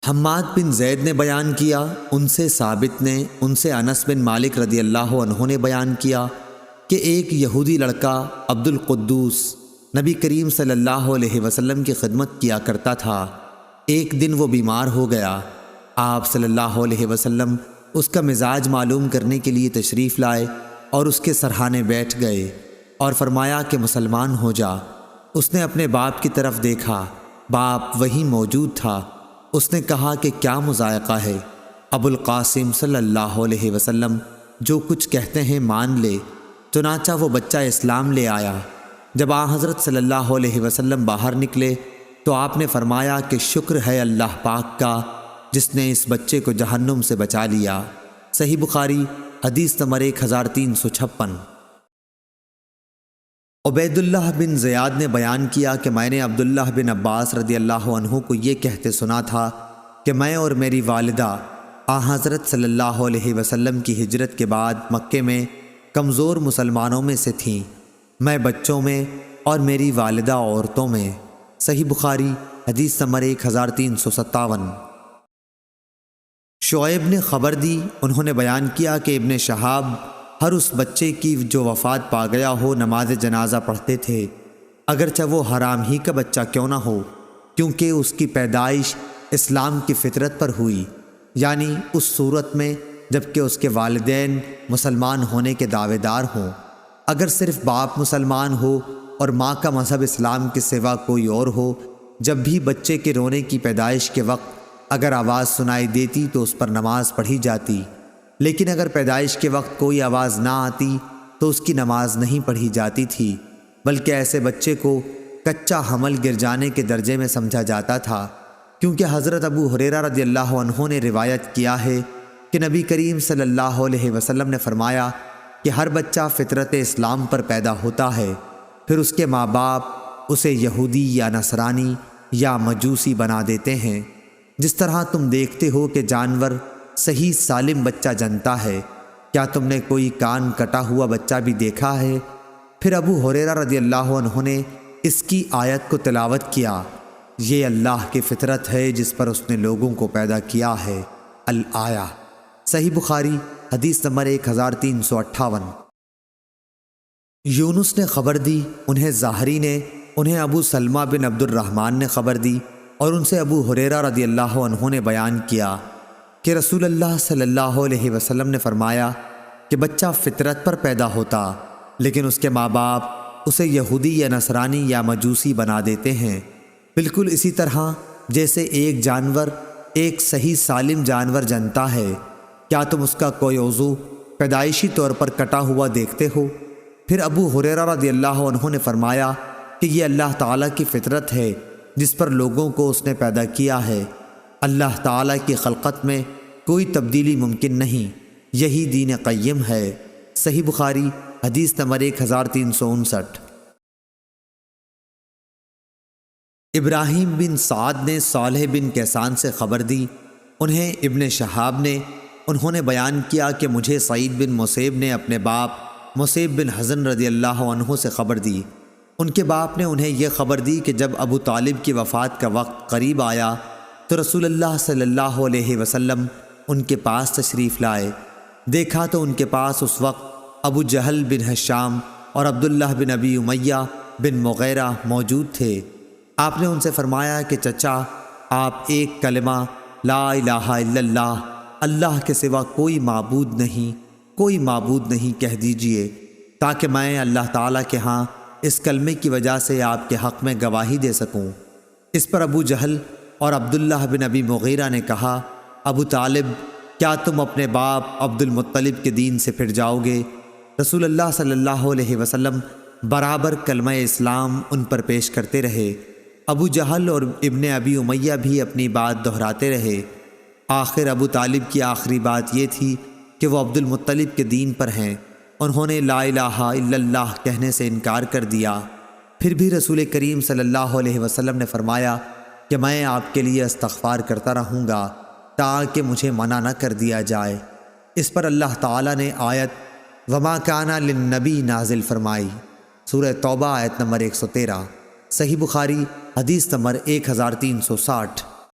حماد بن زید نے بیان کیا، ان سے ثابت نے، ان سے انس بن مالک رضی اللہ عنہ نے بیان کیا کہ ایک یہودی لڑکا عبد القدوس نبی کریم صلی اللہ علیہ وسلم کی خدمت کیا کرتا تھا۔ ایک دن وہ بیمار ہو گیا۔ آپ صلی اللہ علیہ وسلم اس کا مزاج معلوم کرنے کے لیے تشریف لائے اور اس کے سرہانے بیٹھ گئے اور فرمایا کہ مسلمان ہو جا۔ اس نے اپنے باپ کی طرف دیکھا، باپ وہیں موجود تھا۔ اس نے کہا کہ کیا مضائقہ ہے؟ ابو القاسم صلی اللہ علیہ وسلم جو کچھ کہتے ہیں مان لے۔ چنانچہ وہ بچہ اسلام لے آیا۔ جب حضرت صلی اللہ علیہ وسلم باہر نکلے تو آپ نے فرمایا کہ شکر ہے اللہ پاک کا جس نے اس بچے کو جہنم سے بچا لیا۔ صحیح بخاری حدیث نمبر 1356۔ عبید اللہ بن زیاد نے بیان کیا کہ میں نے عبداللہ بن عباس رضی اللہ عنہ کو یہ کہتے سنا تھا کہ میں اور میری والدہ حضرت صلی اللہ علیہ وسلم کی ہجرت کے بعد مکے میں کمزور مسلمانوں میں سے تھیں، میں بچوں میں اور میری والدہ عورتوں میں۔ صحیح بخاری حدیث نمبر 1357۔ شعیب نے خبر دی، انہوں نے بیان کیا کہ ابن شہاب ہر اس بچے کی جو وفات پا گیا ہو نماز جنازہ پڑھتے تھے، اگرچہ وہ حرام ہی کا بچہ کیوں نہ ہو، کیونکہ اس کی پیدائش اسلام کی فطرت پر ہوئی، یعنی اس صورت میں جبکہ اس کے والدین مسلمان ہونے کے دعوے دار ہوں۔ اگر صرف باپ مسلمان ہو اور ماں کا مذہب اسلام کے سوا کوئی اور ہو، جب بھی بچے کے رونے کی پیدائش کے وقت اگر آواز سنائی دیتی تو اس پر نماز پڑھی جاتی، لیکن اگر پیدائش کے وقت کوئی آواز نہ آتی تو اس کی نماز نہیں پڑھی جاتی تھی، بلکہ ایسے بچے کو کچا حمل گر جانے کے درجے میں سمجھا جاتا تھا، کیونکہ حضرت ابو ہریرہ رضی اللہ عنہ نے روایت کیا ہے کہ نبی کریم صلی اللہ علیہ وسلم نے فرمایا کہ ہر بچہ فطرت اسلام پر پیدا ہوتا ہے، پھر اس کے ماں باپ اسے یہودی یا نصرانی یا مجوسی بنا دیتے ہیں۔ جس طرح تم دیکھتے ہو کہ جانور صحیح سالم بچہ جنتا ہے، کیا تم نے کوئی کان کٹا ہوا بچہ بھی دیکھا ہے؟ پھر ابو ہریرہ رضی اللہ عنہ نے اس کی آیت کو تلاوت کیا، یہ اللہ کی فطرت ہے جس پر اس نے لوگوں کو پیدا کیا ہے، الآیہ۔ صحیح بخاری حدیث نمبر 1358۔ یونس نے خبر دی، انہیں زاہری نے، انہیں ابو سلمہ بن عبد الرحمن نے خبر دی اور ان سے ابو ہریرہ رضی اللہ عنہ نے بیان کیا کہ رسول اللہ صلی اللہ علیہ وسلم نے فرمایا کہ بچہ فطرت پر پیدا ہوتا، لیکن اس کے ماں باپ اسے یہودی یا نصرانی یا مجوسی بنا دیتے ہیں، بالکل اسی طرح جیسے ایک جانور ایک صحیح سالم جانور جنتا ہے، کیا تم اس کا کوئی عضو پیدائشی طور پر کٹا ہوا دیکھتے ہو؟ پھر ابو ہریرہ رضی اللہ عنہ نے فرمایا کہ یہ اللہ تعالیٰ کی فطرت ہے جس پر لوگوں کو اس نے پیدا کیا ہے، اللہ تعالیٰ کی خلقت میں کوئی تبدیلی ممکن نہیں، یہی دین قیم ہے۔ صحیح بخاری حدیث نمبر 1359۔ ابراہیم بن سعد نے صالح بن کیسان سے خبر دی، انہیں ابن شہاب نے، انہوں نے بیان کیا کہ مجھے سعید بن مسیب نے اپنے باپ مسیب بن حزن رضی اللہ عنہ سے خبر دی۔ ان کے باپ نے انہیں یہ خبر دی کہ جب ابو طالب کی وفات کا وقت قریب آیا تو رسول اللہ صلی اللہ علیہ وسلم ان کے پاس تشریف لائے۔ دیکھا تو ان کے پاس اس وقت ابو جہل بن ہشام اور عبداللہ بن ابی امیہ بن مغیرہ موجود تھے۔ آپ نے ان سے فرمایا کہ چچا، آپ ایک کلمہ لا الہ الا اللہ، اللہ کے سوا کوئی معبود نہیں کہہ دیجئے، تاکہ میں اللہ تعالیٰ کے ہاں اس کلمے کی وجہ سے آپ کے حق میں گواہی دے سکوں۔ اس پر ابو جہل اور عبداللہ بن ابی مغیرہ نے کہا، ابو طالب، کیا تم اپنے باپ عبد المطلب کے دین سے پھر جاؤ گے؟ رسول اللہ صلی اللہ علیہ وسلم برابر کلمہ اسلام ان پر پیش کرتے رہے۔ ابو جہل اور ابن ابی امیہ بھی اپنی بات دہراتے رہے۔ آخر ابو طالب کی آخری بات یہ تھی کہ وہ عبد المطلب کے دین پر ہیں۔ انہوں نے لا الہ الا اللہ کہنے سے انکار کر دیا۔ پھر بھی رسول کریم صلی اللہ علیہ وسلم نے فرمایا کہ میں آپ کے لیے استغفار کرتا رہوں گا تاکہ مجھے منع نہ کر دیا جائے۔ اس پر اللہ تعالیٰ نے آیت وما کان للنبی نازل فرمائی، سورہ توبہ آیت نمبر 113۔ صحیح بخاری حدیث نمبر 1360۔